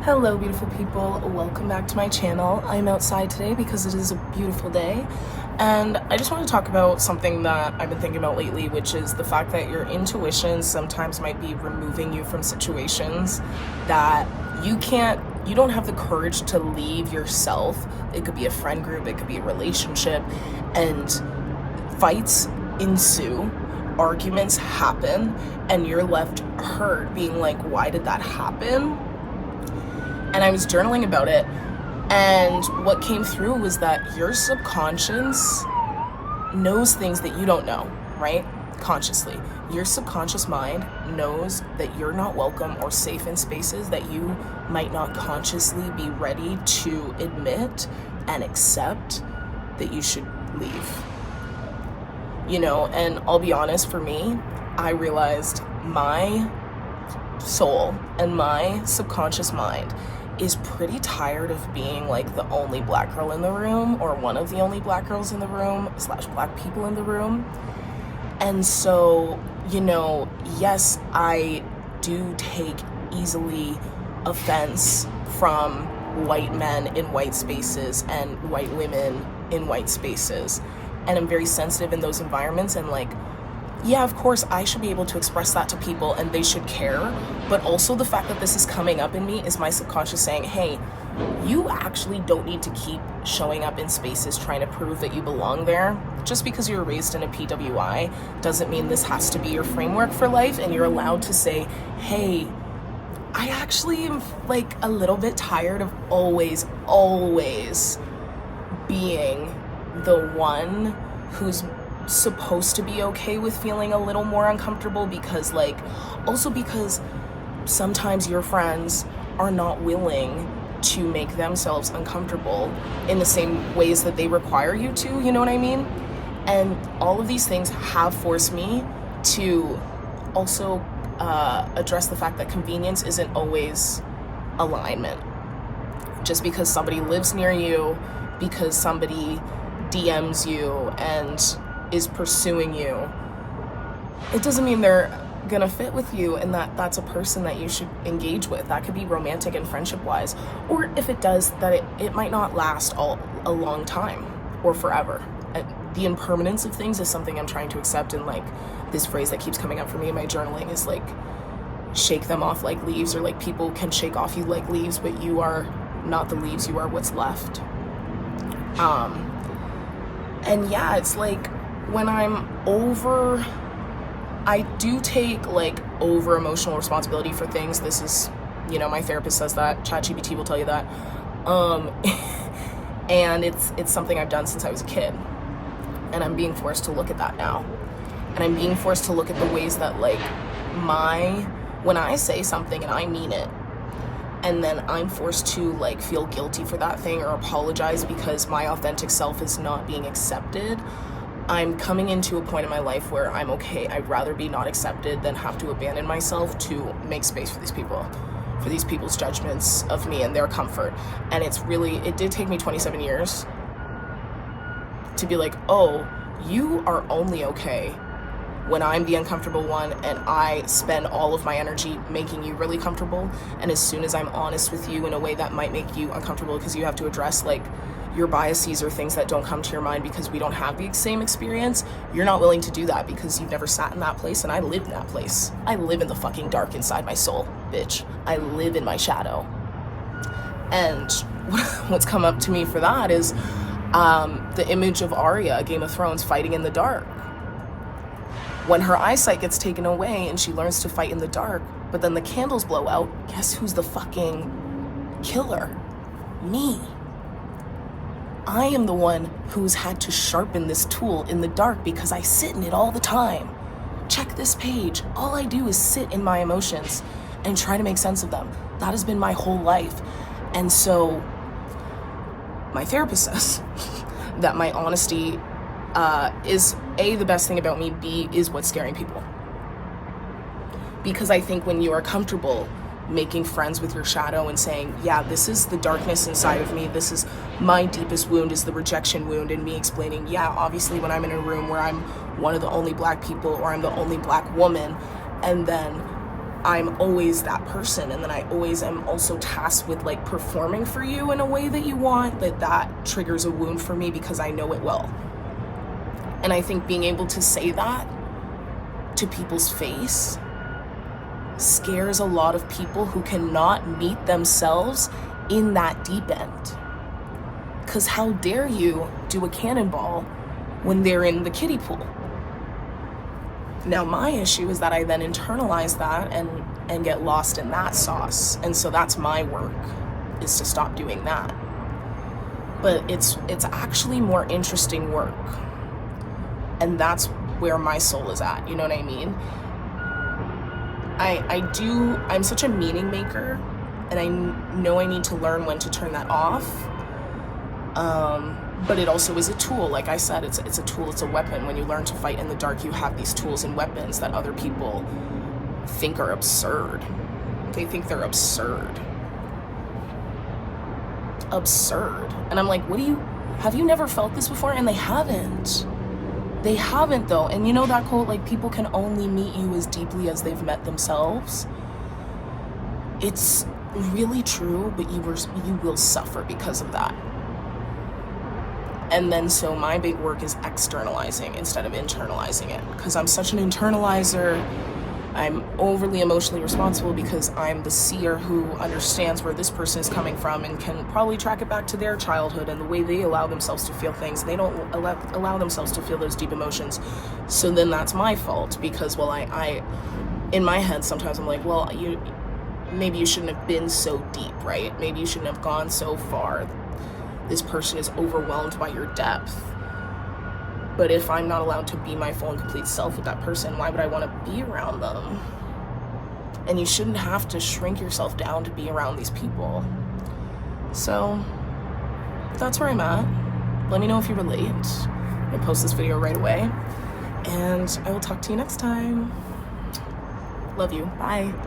Hello beautiful people, welcome back to my channel. I'm outside today because it is a beautiful day, and I just want to talk about something that I've been thinking about lately, which is the fact that your intuition sometimes might be removing you from situations that you don't have the courage to leave yourself. It could be a friend group, it could be a relationship, and fights ensue, arguments happen, and you're left hurt being like, why did that happen? And I was journaling about it, and what came through was that your subconscious knows things that you don't know, right? Consciously. Your subconscious mind knows that you're not welcome or safe in spaces that you might not consciously be ready to admit and accept that you should leave. And I'll be honest, for me, I realized my soul and my subconscious mind is pretty tired of being like the only black girl in the room, or one of the only black girls in the room / black people in the room. And so, yes, I do take easily offense from white men in white spaces and white women in white spaces. And I'm very sensitive in those environments, and yeah, of course, I should be able to express that to people and they should care. But also the fact that this is coming up in me is my subconscious saying, hey, you actually don't need to keep showing up in spaces trying to prove that you belong there. Just because you were raised in a PWI doesn't mean this has to be your framework for life. And you're allowed to say, hey, I actually am a little bit tired of always being the one who's supposed to be okay with feeling a little more uncomfortable, because sometimes your friends are not willing to make themselves uncomfortable in the same ways that they require you to, you know what I mean? And all of these things have forced me to also address the fact that convenience isn't always alignment. Just because somebody lives near you, because somebody DMs you and is pursuing you, it doesn't mean they're gonna fit with you and that's a person that you should engage with. That could be romantic and friendship wise, or if it does, that it might not last a long time or forever. The impermanence of things is something I'm trying to accept, and this phrase that keeps coming up for me in my journaling is shake them off like leaves, or people can shake off you like leaves, but you are not the leaves, you are what's left. And yeah, it's when I'm over, I do take over emotional responsibility for things. This is, my therapist says that, ChatGPT will tell you that. And it's something I've done since I was a kid. And I'm being forced to look at that now. And I'm being forced to look at the ways that when I say something and I mean it, and then I'm forced to feel guilty for that thing or apologize because my authentic self is not being accepted, I'm coming into a point in my life where I'm okay. I'd rather be not accepted than have to abandon myself to make space for these people, for these people's judgments of me and their comfort. And it did take me 27 years to be oh, you are only okay when I'm the uncomfortable one and I spend all of my energy making you really comfortable. And as soon as I'm honest with you in a way that might make you uncomfortable because you have to address your biases or things that don't come to your mind because we don't have the same experience, you're not willing to do that because you've never sat in that place. And I live in that place. I live in the fucking dark inside my soul, bitch. I live in my shadow. And what's come up to me for that is the image of Arya, Game of Thrones, fighting in the dark. When her eyesight gets taken away and she learns to fight in the dark, but then the candles blow out, guess who's the fucking killer? Me. I am the one who's had to sharpen this tool in the dark because I sit in it all the time. Check this page. All I do is sit in my emotions and try to make sense of them. That has been my whole life. And so my therapist says that my honesty is A, the best thing about me, B, is what's scaring people. Because I think when you are comfortable making friends with your shadow and saying, yeah, this is the darkness inside of me, this is my deepest wound, is the rejection wound, and me explaining, yeah, obviously when I'm in a room where I'm one of the only black people or I'm the only black woman, and then I'm always that person, and then I always am also tasked with like performing for you in a way that you want, that triggers a wound for me because I know it will. And I think being able to say that to people's face scares a lot of people who cannot meet themselves in that deep end. Because how dare you do a cannonball when they're in the kiddie pool? Now, my issue is that I then internalize that and get lost in that sauce. And so that's my work, is to stop doing that. But it's actually more interesting work. And that's where my soul is at, you know what I mean? I'm such a meaning maker, and I know I need to learn when to turn that off. But it also is a tool. Like I said, it's a tool, it's a weapon. When you learn to fight in the dark, you have these tools and weapons that other people think are absurd. They think they're absurd. Absurd. And I'm like, have you never felt this before? And they haven't. They haven't, though. And you know that quote, like, people can only meet you as deeply as they've met themselves? It's really true, but you will suffer because of that. And then so my big work is externalizing instead of internalizing it, because I'm such an internalizer. I'm overly emotionally responsible because I'm the seer who understands where this person is coming from and can probably track it back to their childhood and the way they allow themselves to feel things. They don't allow themselves to feel those deep emotions. So then that's my fault, because, well, I in my head sometimes I'm like, well, maybe you shouldn't have been so deep, right? Maybe you shouldn't have gone so far. This person is overwhelmed by your depth. But if I'm not allowed to be my full and complete self with that person, why would I want to be around them? And you shouldn't have to shrink yourself down to be around these people. So that's where I'm at. Let me know if you relate. I'm gonna post this video right away, and I will talk to you next time. Love you. Bye.